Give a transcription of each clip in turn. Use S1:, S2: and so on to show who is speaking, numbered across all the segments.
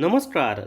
S1: नमस्कार.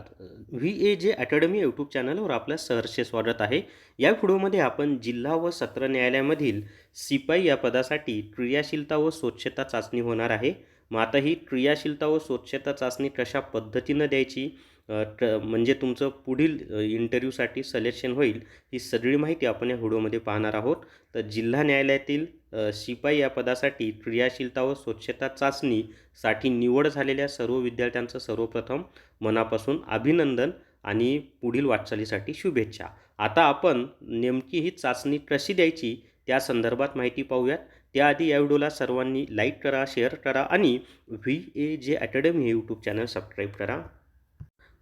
S1: VAJ academy YouTube चॅनलवर आपलं सहर्ष स्वागत आहे. या व्हिडिओमध्ये आपण जिल्हा व सत्र न्यायालयामधील शिपाई या पदासाठी क्रियाशीलता व स्वच्छता चाचणी होणार आहे. मग आता ही क्रियाशीलता व स्वच्छता चाचणी कशा पद्धतीनं द्यायची, म्हणजे तुमचं पुढील इंटरव्ह्यूसाठी सिलेक्शन होईल, ही सगळी माहिती आपण या व्हिडिओमध्ये पाहणार आहोत. तर जिल्हा न्यायालयातील शिपाई या पदासाठी क्रियाशीलता व स्वच्छता चाचणीसाठी निवड झालेल्या सर्व विद्यार्थ्यांचं सर्वप्रथम मनापासून अभिनंदन आणि पुढील वाटचालीसाठी शुभेच्छा. आता आपण नेमकी ही चाचणी कशी द्यायची त्या संदर्भात माहिती पाहूयात. त्याआधी या व्हिडिओला सर्वांनी लाईक करा, शेअर करा आणि VAJ अकॅडमी हे यूट्यूब चॅनल सबस्क्राईब करा.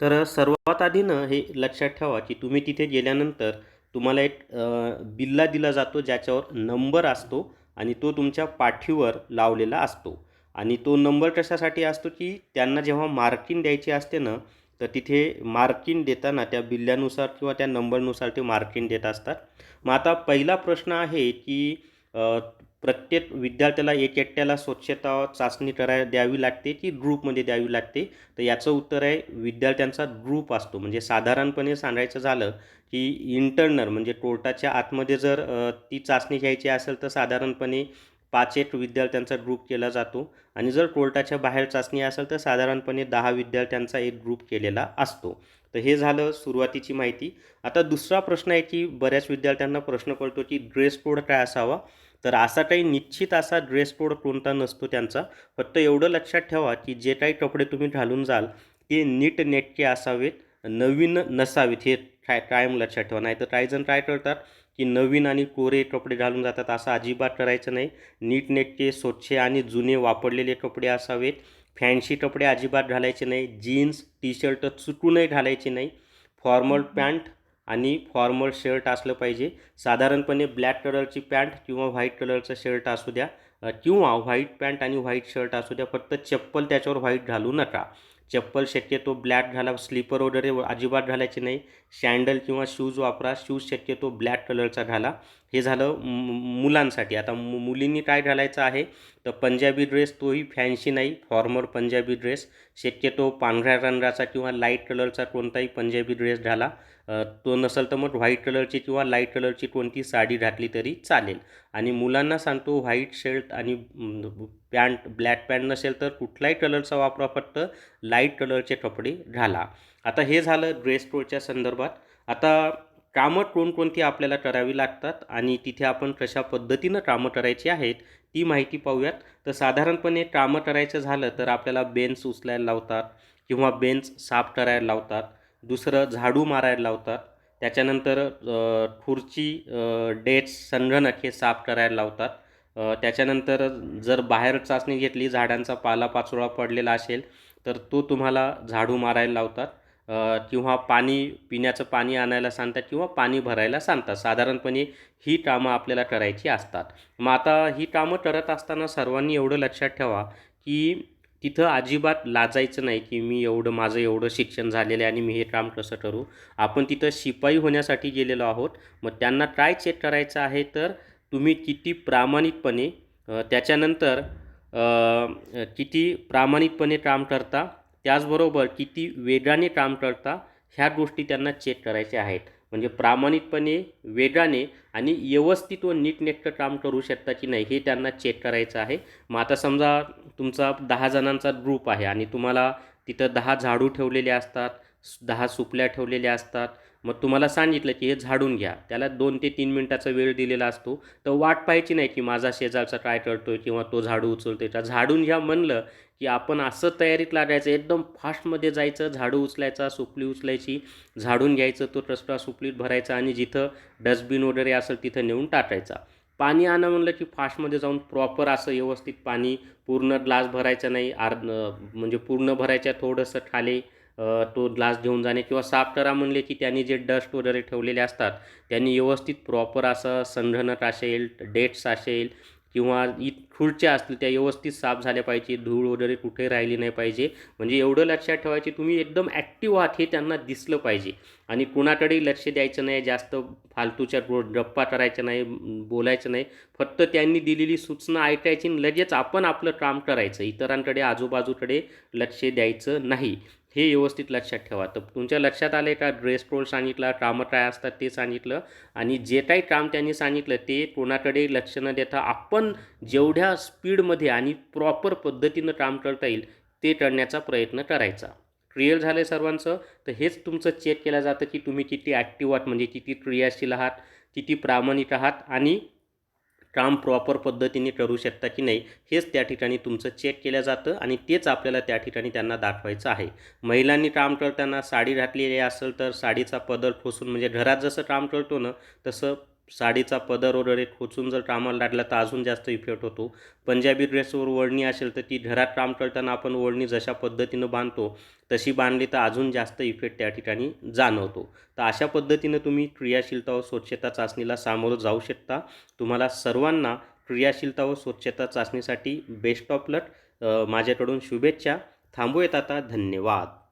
S1: तर सर्वात आधीनं हे लक्षात ठेवा की तुम्ही तिथे गेल्यानंतर तुम्हाला एक बिल्ला दिला जातो ज्याच्यावर नंबर असतो आणि तो तुमच्या पाठीवर लावलेला असतो. आणि तो नंबर कशासाठी असतो की त्यांना जेव्हा मार्किंग द्यायची असते ना, तर तिथे मार्किंग देताना त्या बिल्ल्यानुसार किंवा त्या नंबरनुसार ते मार्किंग देत असतात. मग आता पहिला प्रश्न आहे की प्रत्येक विद्यार्थ्याला एकट्याला स्वच्छता चाचणी द्यावी लागते की ग्रुपमध्ये द्यावी लागते? तर याचं उत्तर आहे विद्यार्थ्यांचा ग्रुप असतो. म्हणजे साधारणपणे सांगायचं झालं की इंटर्नल म्हणजे कोर्टाच्या आतमध्ये जर ती चाचणी घ्यायची असेल तर साधारणपणे 5 विद्यार्थ्यांचा ग्रुप केला जातो आणि जर कोर्टाच्या बाहेर चाचणी असेल तर साधारणपणे 10 विद्यार्थ्यांचा एक ग्रुप केलेला असतो. तर हे झालं सुरुवातीची माहिती. आता दुसरा प्रश्न आहे की बऱ्याच विद्यार्थ्यांना प्रश्न पडतो की ड्रेस कोड काय असावा? तर असा काही निश्चित असा ड्रेस कोड कोणता नसतो त्यांचा. फक्त एवढं लक्षात ठेवा की जे काही कपडे तुम्ही घालून जाल ते नीटनेटके असावेत, नवीन नसावेत. हे कायम लक्षात ठेवा. नाहीतर काही जण काय करतात की नवीन आणि कोरे कपडे घालून जातात. असं अजिबात करायचं नाही. नीटनेटके, स्वच्छ आणि जुने वापरलेले कपडे असावेत. फॅन्सी कपडे अजिबात घालायचे नाही. जीन्स, टी शर्ट चुकूनही घालायचे नाही. फॉर्मल पॅन्ट आणि फॉर्मल शर्ट असलं पाहिजे. साधारणपणे ब्लॅक कलरची पॅन्ट किंवा व्हाईट कलरचं शर्ट असू द्या, किंवा व्हाईट पॅन्ट आणि व्हाईट शर्ट असू द्या. फक्त चप्पल त्याच्यावर व्हाईट घालू नका. चप्पल शक्यतो ब्लॅक घाला. स्लीपर वगैरे अजिबात घालायचे नाही. सँडल किंवा शूज वापरा. शूज शक्यतो ब्लॅक कलरचा घाला. हे झालं मुलांसाठी. आता मुलींनी काय घालायचं आहे? तर पंजाबी ड्रेस, तोही फॅन्सी नाही, फॉर्मल पंजाबी ड्रेस. शक्यतो पांढऱ्या रंगाचा किंवा लाईट कलरचा कोणताही पंजाबी ड्रेस घाला. तो नसेल तर मग व्हाईट कलरची किंवा लाईट कलरची कोणती साडी घातली तरी चालेल. आणि मुलांना सांगतो व्हाईट शर्ट आणि पॅन्ट, ब्लॅक पॅन्ट नसेल तर कुठलाही कलरचा वापरा, फक्त लाईट कलरचे कपडे घाला. आता हे झालं ड्रेस कोडच्या संदर्भात. आता कामं कोणकोणती आपल्याला करावी लागतात आणि तिथे आपण कशा पद्धतीनं कामं करायची आहेत ती माहिती पाहूयात. तर साधारणपणे कामं करायचं झालं तर आपल्याला बेंच उचलायला लावतात किंवा बेंच साफ करायला लावतात. दुसरं झाडू मारायला लावतात. त्याच्यानंतर खुर्ची, डेस्क, संगणक हे साफ करायला लावतात. त्याच्यानंतर जर बाहेर चाचणी घेतली, झाडांचा पालापाचोळा पडलेला असेल तर तो तुम्हाला झाडू मारायला लावतात. किंवा पिण्याचं पाणी आणायला सांगतात किंवा पाणी भरायला सांगतात. साधारणपणे ही कामं आपल्याला करायची असतात. मग आता ही कामं करत असताना सर्वांनी एवढं लक्षात ठेवा की तिथं अजिबात लाजायचं नाही की माझं एवढं शिक्षण झालेलं आहे आणि मी हे काम कसं करू. आपण तिथं शिपाई होण्यासाठी गेलेलो आहोत. मग त्यांना काय चेक करायचं आहे तर तुम्ही किती प्रामाणिकपणे, त्याच्यानंतर किती प्रामाणिकपणे काम करता, त्याचबरोबर किती वेगाने काम करता, ह्या गोष्टी त्यांना चेक करायच्या आहेत. म्हणजे प्रामाणिकपणे, वेगाने आणि व्यवस्थित व नीटनेटकं काम करू शकता की नाही हे त्यांना चेक करायचं आहे. मग आता समजा तुमचा 10 जणांचा ग्रुप आहे आणि तुम्हाला तिथं 10 झाडू ठेवलेले असतात, 10 सुपल्या ठेवलेल्या असतात. मग तुम्हाला सांगितलं की हे झाडून घ्या. त्याला 2 ते 3 मिनिटाचा वेळ दिलेला असतो. तर वाट पाहायची नाही की माझा शेजारचा काय करतोय किंवा तो झाडू उचलतोय. तर झाडून घ्या म्हणलं की आपण असं तयारीत लागायचं, एकदम फास्टमध्ये जायचं, झाडू उचलायचा, सुपली उचलायची, झाडून घ्यायचं, तो कचरा सुपलीत भरायचा आणि जिथं डस्टबिन वगैरे असेल तिथं नेऊन टाकायचा. पाणी आणा म्हणलं की फास्टमध्ये जाऊन प्रॉपर असं व्यवस्थित पाणी, पूर्ण ग्लास भरायचा नाही, म्हणजे पूर्ण भरायच्या, थोडंसं खाली तो ग्लास घेऊन जाणे. किंवा साफ करा म्हणले की त्यांनी जे डस्ट वगैरे ठेवलेले असतात त्यांनी व्यवस्थित प्रॉपर असं संगणक असेल, डेस्क असेल किंवा खुर्च्या असतील त्या व्यवस्थित साफ झाल्या पाहिजे. धूळ वगैरे कुठे राहिली नाही पाहिजे. म्हणजे एवढं लक्षात ठेवायचे तुम्ही एकदम ॲक्टिव्ह आहात हे त्यांना दिसलं पाहिजे. आणि कुणाकडेही लक्ष द्यायचं नाही, जास्त फालतूच्या गप्पा करायच्या नाही, बोलायचं नाही. फक्त त्यांनी दिलेली सूचना ऐकायची आणि लगेच आपण आपलं काम करायचं. इतरांकडे, आजूबाजूकडे लक्ष द्यायचं नाही. हे व्यवस्थित लक्षात ठेवा. तर तुमच्या लक्षात आले का? ड्रेस रोल सांगितला, ट्रामर काय असतात ते सांगितलं आणि जे काही काम त्यांनी सांगितलं ते कोणाकडे लक्ष न देता आपण जेवढ्या स्पीडमध्ये आणि प्रॉपर पद्धतीनं काम करता येईल ते करण्याचा प्रयत्न करायचा. क्लिअर झालं सर्वांचं? तर हेच तुमचं चेक केलं जातं की तुम्ही किती ॲक्टिव्ह आहात, म्हणजे किती क्रियाशील आहात, किती प्रामाणिक आहात आणि काम प्रॉपर पद्धतीने करू शकता की नाही, हेच त्या ठिकाणी तुमचं चेक केलं जातं आणि तेच आपल्याला त्या ठिकाणी त्यांना दाखवायचं आहे. महिलांनी काम करताना साडी घातलेली असेल तर साडीचा पदर खोचून, म्हणजे घरात जसं काम करतो ना तसं साडीचा पदर वगैरे खोचून जर कामाला लागला तर अजून जास्त इफेक्ट होतो. पंजाबी ड्रेसवर ओढणी असेल तर ती घरात काम करताना आपण ओढणी जशा पद्धतीनं बांधतो तशी बांधली तर अजून जास्त इफेक्ट त्या ठिकाणी जाणवतो. तर अशा पद्धतीनं तुम्ही क्रियाशीलता व स्वच्छता चाचणीला सामोरं जाऊ शकता. तुम्हाला सर्वांना क्रियाशीलता व स्वच्छता चाचणीसाठी बेस्ट ऑफ लक. माझ्याकडून शुभेच्छा. थांबूयात आता. धन्यवाद.